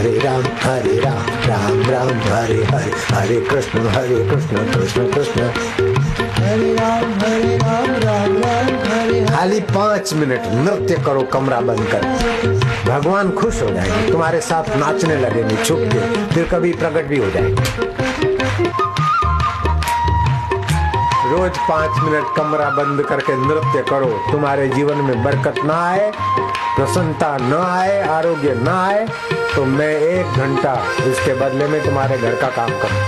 हरे राम राम राम हरे हरे, हरे कृष्ण कृष्ण कृष्ण हरे राम राम राम हरे। खाली 5 मिनट नृत्य करो कमरा बंद कर, भगवान खुश हो जाएंगे, तुम्हारे साथ नाचने लगेंगे छुप के, फिर कभी प्रकट भी हो जाएंगे। रोज 5 मिनट कमरा बंद करके नृत्य करो, तुम्हारे जीवन में बरकत ना आए, प्रसन्नता न आए, आरोग्य न आए, तो मैं 1 घंटा इसके बदले में तुम्हारे घर का काम करूं।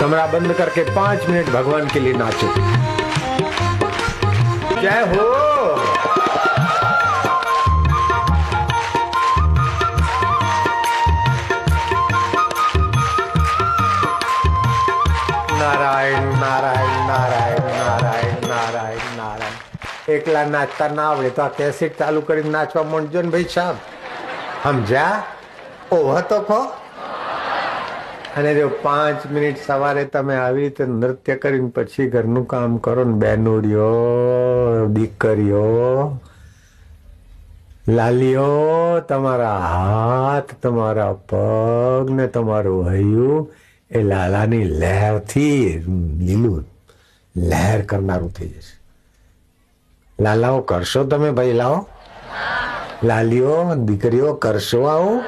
कमरा बंद करके 5 मिनट भगवान के लिए नाचो। जय हो। नारायण नारायण नारायण नारायण नारायण नारायण। एकला नाचता ना आवड़े तो आ कैसेट चालू કરીને નાચવા માંડજો ને ભાઈ સાહેબ, સમજ્યા? ઓહ તો ખો। અને જો 5 મિનિટ સવારે તમે આવી રીતે નૃત્ય કરીને પછી ઘરનું કામ કરો ને, બેનુડીઓ, દીકરીઓ, લાલીઓ, તમારા હાથ, તમારા પગ ને તમારું હૈયું એ લાલાની લહેરથી લીલું લહેર કરનારું થઈ જશે। લાલાઓ કરશો તમે ભાઈ? લાવો લાલીઓ, દીકરીઓ કરશો આવું?